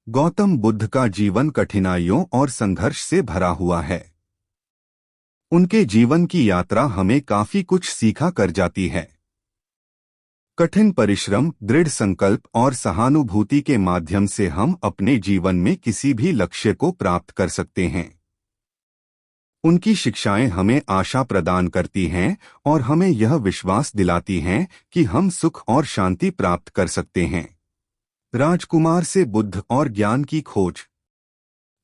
गौतम बुद्ध का जीवन कठिनाइयों और संघर्ष से भरा हुआ है। उनके जीवन की यात्रा हमें काफी कुछ सीखा कर जाती है। कठिन परिश्रम, दृढ़ संकल्प और सहानुभूति के माध्यम से हम अपने जीवन में किसी भी लक्ष्य को प्राप्त कर सकते हैं। उनकी शिक्षाएं हमें आशा प्रदान करती हैं और हमें यह विश्वास दिलाती हैं कि हम सुख और शांति प्राप्त कर सकते हैं। राजकुमार से बुद्ध और ज्ञान की खोज।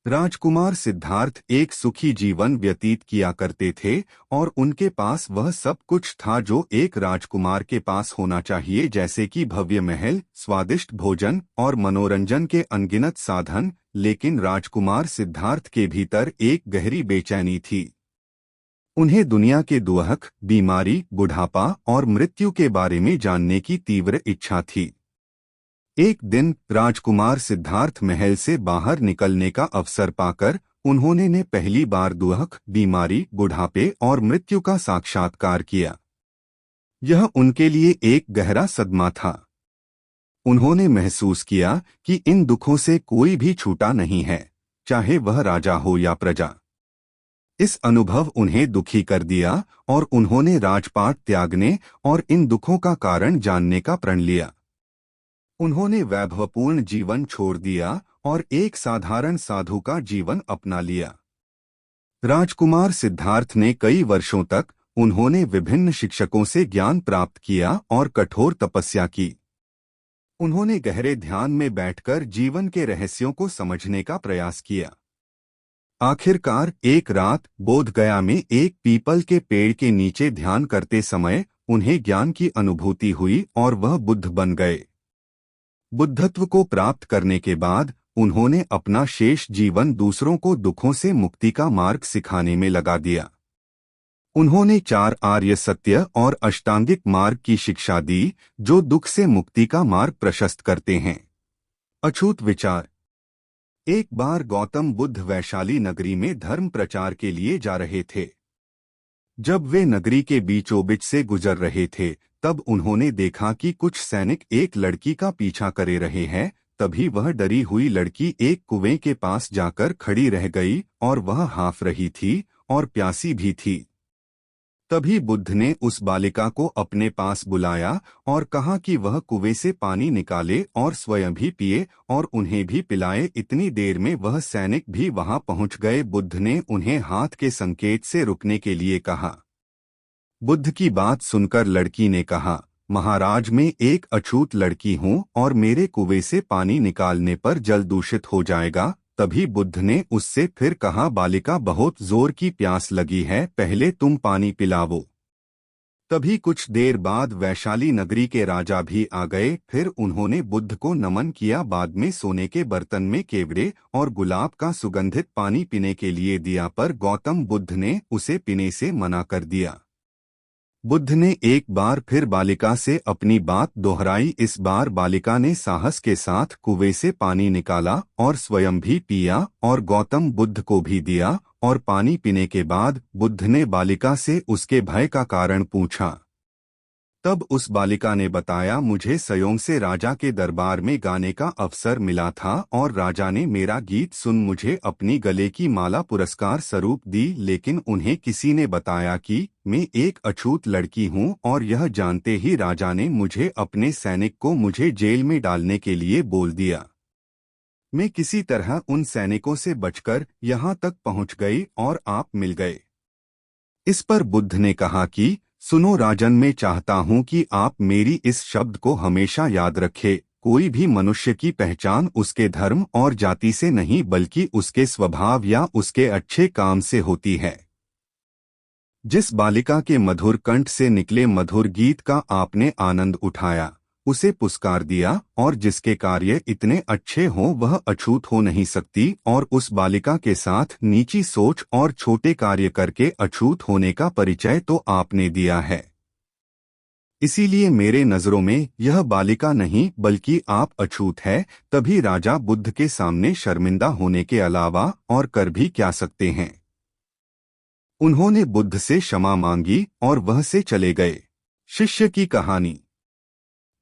राजकुमार सिद्धार्थ एक सुखी जीवन व्यतीत किया करते थे और उनके पास वह सब कुछ था जो एक राजकुमार के पास होना चाहिए, जैसे कि भव्य महल, स्वादिष्ट भोजन और मनोरंजन के अनगिनत साधन। लेकिन राजकुमार सिद्धार्थ के भीतर एक गहरी बेचैनी थी। उन्हें दुनिया के दुअहक, बीमारी, बुढ़ापा और मृत्यु के बारे में जानने की तीव्र इच्छा थी। एक दिन राजकुमार सिद्धार्थ महल से बाहर निकलने का अवसर पाकर उन्होंने पहली बार दुअहक, बीमारी, बुढ़ापे और मृत्यु का साक्षात्कार किया। यह उनके लिए एक गहरा सदमा था। उन्होंने महसूस किया कि इन दुखों से कोई भी छूटा नहीं है, चाहे वह राजा हो या प्रजा। इस अनुभव उन्हें दुखी कर दिया और उन्होंने राजपाट त्यागने और इन दुखों का कारण जानने का प्रण लिया। उन्होंने वैभवपूर्ण जीवन छोड़ दिया और एक साधारण साधु का जीवन अपना लिया। राजकुमार सिद्धार्थ ने कई वर्षों तक उन्होंने विभिन्न शिक्षकों से ज्ञान प्राप्त किया और कठोर तपस्या की। उन्होंने गहरे ध्यान में बैठकर जीवन के रहस्यों को समझने का प्रयास किया। आखिरकार एक रात बोधगया में एक पीपल के पेड़ के नीचे ध्यान करते समय उन्हें ज्ञान की अनुभूति हुई और वह बुद्ध बन गए। बुद्धत्व को प्राप्त करने के बाद उन्होंने अपना शेष जीवन दूसरों को दुखों से मुक्ति का मार्ग सिखाने में लगा दिया। उन्होंने 4 आर्य सत्य और अष्टांगिक मार्ग की शिक्षा दी, जो दुख से मुक्ति का मार्ग प्रशस्त करते हैं। अछूत विचार। एक बार गौतम बुद्ध वैशाली नगरी में धर्म प्रचार के लिए जा रहे थे। जब वे नगरी के बीचों-बीच से गुजर रहे थे, तब उन्होंने देखा कि कुछ सैनिक एक लड़की का पीछा करे रहे हैं। तभी वह डरी हुई लड़की एक कुएं के पास जाकर खड़ी रह गई और वह हाँफ रही थी और प्यासी भी थी। तभी बुद्ध ने उस बालिका को अपने पास बुलाया और कहा कि वह कुएं से पानी निकाले और स्वयं भी पिए और उन्हें भी पिलाए। इतनी देर में वह सैनिक भी वहां पहुंच गए। बुद्ध ने उन्हें हाथ के संकेत से रुकने के लिए कहा। बुद्ध की बात सुनकर लड़की ने कहा, महाराज, मैं एक अछूत लड़की हूं और मेरे कुएं से पानी निकालने पर जल दूषित हो जाएगा। तभी बुद्ध ने उससे फिर कहा, बालिका, बहुत जोर की प्यास लगी है, पहले तुम पानी पिलाओ। तभी कुछ देर बाद वैशाली नगरी के राजा भी आ गए। फिर उन्होंने बुद्ध को नमन किया। बाद में सोने के बर्तन में केवड़े और गुलाब का सुगंधित पानी पीने के लिए दिया, पर गौतम बुद्ध ने उसे पीने से मना कर दिया। बुद्ध ने एक बार फिर बालिका से अपनी बात दोहराई। इस बार बालिका ने साहस के साथ कुएं से पानी निकाला और स्वयं भी पिया और गौतम बुद्ध को भी दिया। और पानी पीने के बाद बुद्ध ने बालिका से उसके भय का कारण पूछा। तब उस बालिका ने बताया, मुझे सयोंग से राजा के दरबार में गाने का अवसर मिला था और राजा ने मेरा गीत सुन मुझे अपनी गले की माला पुरस्कार स्वरूप दी। लेकिन उन्हें किसी ने बताया कि मैं एक अछूत लड़की हूं और यह जानते ही राजा ने मुझे अपने सैनिक को मुझे जेल में डालने के लिए बोल दिया। मैं किसी तरह उन सैनिकों से बचकर यहाँ तक पहुँच गई और आप मिल गए। इस पर बुद्ध ने कहा कि सुनो राजन, मैं चाहता हूं कि आप मेरी इस शब्द को हमेशा याद रखें। कोई भी मनुष्य की पहचान उसके धर्म और जाति से नहीं, बल्कि उसके स्वभाव या उसके अच्छे काम से होती है। जिस बालिका के मधुर कंठ से निकले मधुर गीत का आपने आनंद उठाया, उसे पुरस्कार दिया, और जिसके कार्य इतने अच्छे हों वह अछूत हो नहीं सकती। और उस बालिका के साथ नीची सोच और छोटे कार्य करके अछूत होने का परिचय तो आपने दिया है। इसीलिए मेरे नजरों में यह बालिका नहीं बल्कि आप अछूत है। तभी राजा बुद्ध के सामने शर्मिंदा होने के अलावा और कर भी क्या सकते हैं। उन्होंने बुद्ध से क्षमा मांगी और वह से चले गए। शिष्य की कहानी।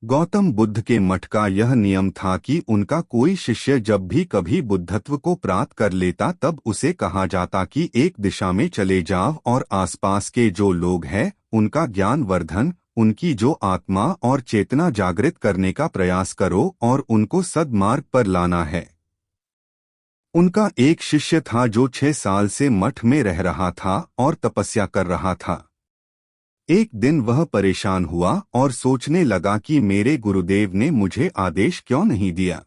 गौतम बुद्ध के मठ का यह नियम था कि उनका कोई शिष्य जब भी कभी बुद्धत्व को प्राप्त कर लेता तब उसे कहा जाता कि एक दिशा में चले जाओ और आसपास के जो लोग हैं उनका ज्ञान वर्धन, उनकी जो आत्मा और चेतना जागृत करने का प्रयास करो और उनको सद्मार्ग पर लाना है। उनका एक शिष्य था जो 6 साल से मठ में रह रहा था और तपस्या कर रहा था। एक दिन वह परेशान हुआ और सोचने लगा कि मेरे गुरुदेव ने मुझे आदेश क्यों नहीं दिया।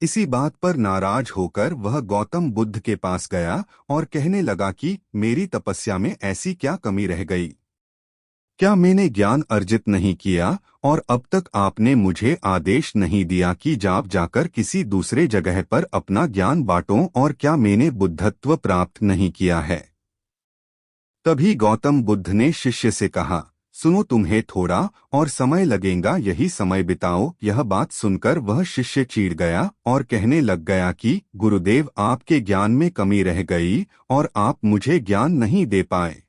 इसी बात पर नाराज होकर वह गौतम बुद्ध के पास गया और कहने लगा कि मेरी तपस्या में ऐसी क्या कमी रह गई? क्या मैंने ज्ञान अर्जित नहीं किया और अब तक आपने मुझे आदेश नहीं दिया कि जाप जाकर किसी दूसरे जगह पर अपना ज्ञान बांटो, और क्या मैंने बुद्धत्व प्राप्त नहीं किया है? तभी गौतम बुद्ध ने शिष्य से कहा, सुनो, तुम्हें थोड़ा और समय लगेगा, यही समय बिताओ। यह बात सुनकर वह शिष्य चिढ़ गया और कहने लग गया कि गुरुदेव, आपके ज्ञान में कमी रह गई और आप मुझे ज्ञान नहीं दे पाए।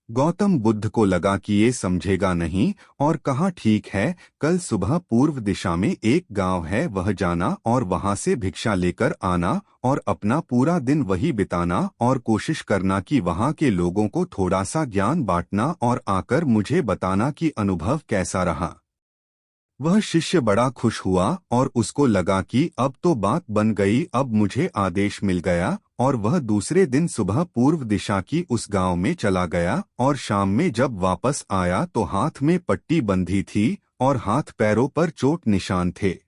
गौतम बुद्ध को लगा कि ये समझेगा नहीं और कहा, ठीक है, कल सुबह पूर्व दिशा में एक गांव है, वह जाना और वहां से भिक्षा लेकर आना और अपना पूरा दिन वही बिताना और कोशिश करना कि वहां के लोगों को थोड़ा सा ज्ञान बांटना और आकर मुझे बताना कि अनुभव कैसा रहा। वह शिष्य बड़ा खुश हुआ और उसको लगा कि अब तो बात बन गई, अब मुझे आदेश मिल गया, और वह दूसरे दिन सुबह पूर्व दिशा की उस गांव में चला गया और शाम में जब वापस आया तो हाथ में पट्टी बंधी थी और हाथ पैरों पर चोट निशान थे।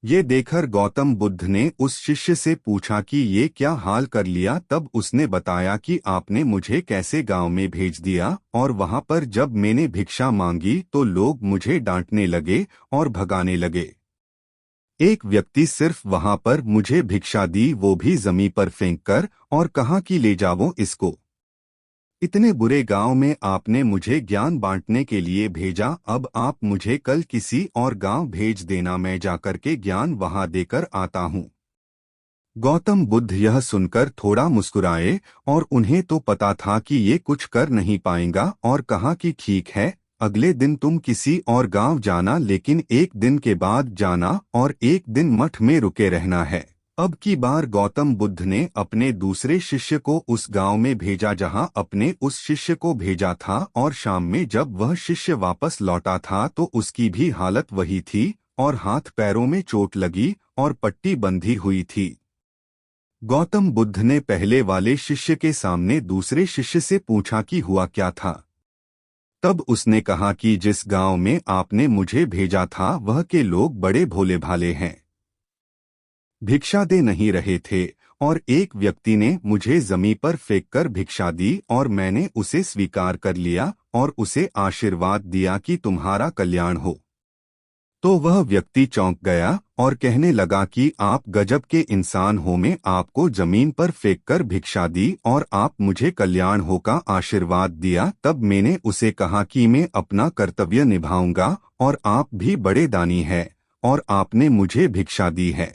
ये देखकर गौतम बुद्ध ने उस शिष्य से पूछा कि ये क्या हाल कर लिया? तब उसने बताया कि आपने मुझे कैसे गांव में भेज दिया और वहां पर जब मैंने भिक्षा मांगी तो लोग मुझे डांटने लगे और भगाने लगे। एक व्यक्ति सिर्फ वहां पर मुझे भिक्षा दी, वो भी जमीन पर फेंककर, और कहा कि ले जाओ इसको। इतने बुरे गांव में आपने मुझे ज्ञान बांटने के लिए भेजा, अब आप मुझे कल किसी और गांव भेज देना, मैं जाकर के ज्ञान वहां देकर आता हूं। गौतम बुद्ध यह सुनकर थोड़ा मुस्कुराए और उन्हें तो पता था कि ये कुछ कर नहीं पाएगा, और कहा कि ठीक है, अगले दिन तुम किसी और गांव जाना, लेकिन एक दिन के बाद जाना और एक दिन मठ में रुके रहना है। अब की बार गौतम बुद्ध ने अपने दूसरे शिष्य को उस गांव में भेजा जहां अपने उस शिष्य को भेजा था, और शाम में जब वह शिष्य वापस लौटा था तो उसकी भी हालत वही थी और हाथ पैरों में चोट लगी और पट्टी बंधी हुई थी। गौतम बुद्ध ने पहले वाले शिष्य के सामने दूसरे शिष्य से पूछा कि हुआ क्या था। तब उसने कहा कि जिस गांव में आपने मुझे भेजा था वह के लोग बड़े भोले भाले हैं, भिक्षा दे नहीं रहे थे, और एक व्यक्ति ने मुझे जमीन पर फेंककर भिक्षा दी और मैंने उसे स्वीकार कर लिया और उसे आशीर्वाद दिया कि तुम्हारा कल्याण हो। तो वह व्यक्ति चौंक गया और कहने लगा कि आप गजब के इंसान हो, मैं आपको जमीन पर फेंककर भिक्षा दी और आप मुझे कल्याण हो का आशीर्वाद दिया। तब मैंने उसे कहा कि मैं अपना कर्तव्य निभाऊंगा और आप भी बड़े दानी हैं और आपने मुझे भिक्षा दी है।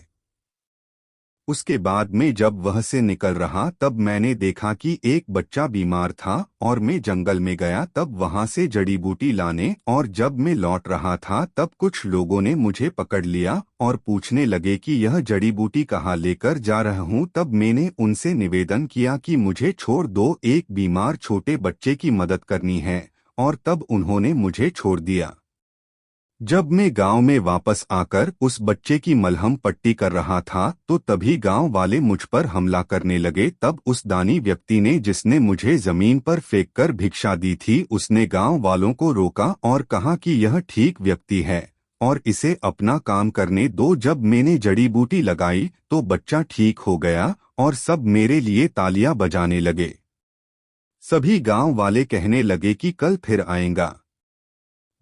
उसके बाद में जब वह से निकल रहा तब मैंने देखा कि एक बच्चा बीमार था और मैं जंगल में गया तब वहां से जड़ी बूटी लाने, और जब मैं लौट रहा था तब कुछ लोगों ने मुझे पकड़ लिया और पूछने लगे कि यह जड़ी बूटी कहाँ लेकर जा रहा हूँ। तब मैंने उनसे निवेदन किया कि मुझे छोड़ दो, एक बीमार छोटे बच्चे की मदद करनी है, और तब उन्होंने मुझे छोड़ दिया। जब मैं गांव में वापस आकर उस बच्चे की मलहम पट्टी कर रहा था तो तभी गांव वाले मुझ पर हमला करने लगे। तब उस दानी व्यक्ति ने, जिसने मुझे जमीन पर फेंककर भिक्षा दी थी, उसने गांव वालों को रोका और कहा कि यह ठीक व्यक्ति है और इसे अपना काम करने दो। जब मैंने जड़ी बूटी लगाई तो बच्चा ठीक हो गया और सब मेरे लिए तालियां बजाने लगे। सभी गांव वाले कहने लगे कि कल फिर आएगा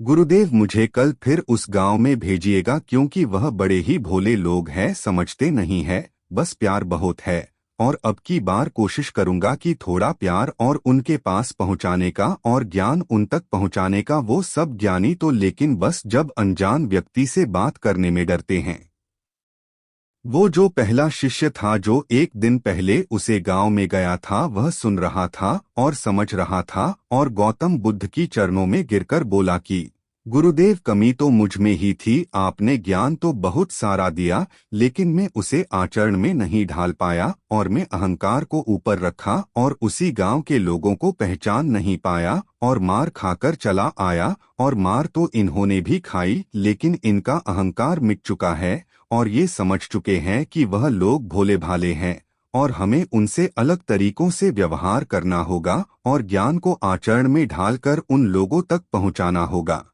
गुरुदेव, मुझे कल फिर उस गांव में भेजिएगा, क्योंकि वह बड़े ही भोले लोग हैं, समझते नहीं है, बस प्यार बहुत है, और अब की बार कोशिश करूंगा कि थोड़ा प्यार और उनके पास पहुंचाने का और ज्ञान उन तक पहुंचाने का। वो सब ज्ञानी तो, लेकिन बस जब अनजान व्यक्ति से बात करने में डरते हैं। वो जो पहला शिष्य था जो एक दिन पहले उसे गांव में गया था, वह सुन रहा था और समझ रहा था और गौतम बुद्ध की चरणों में गिरकर बोला कि गुरुदेव, कमी तो मुझ में ही थी। आपने ज्ञान तो बहुत सारा दिया, लेकिन मैं उसे आचरण में नहीं ढाल पाया और मैं अहंकार को ऊपर रखा और उसी गांव के लोगों को पहचान नहीं पाया और मार खाकर चला आया। और मार तो इन्होंने भी खाई, लेकिन इनका अहंकार मिट चुका है और ये समझ चुके हैं कि वह लोग भोले भाले हैं और हमें उनसे अलग तरीकों से व्यवहार करना होगा और ज्ञान को आचरण में ढालकर उन लोगों तक पहुंचाना होगा।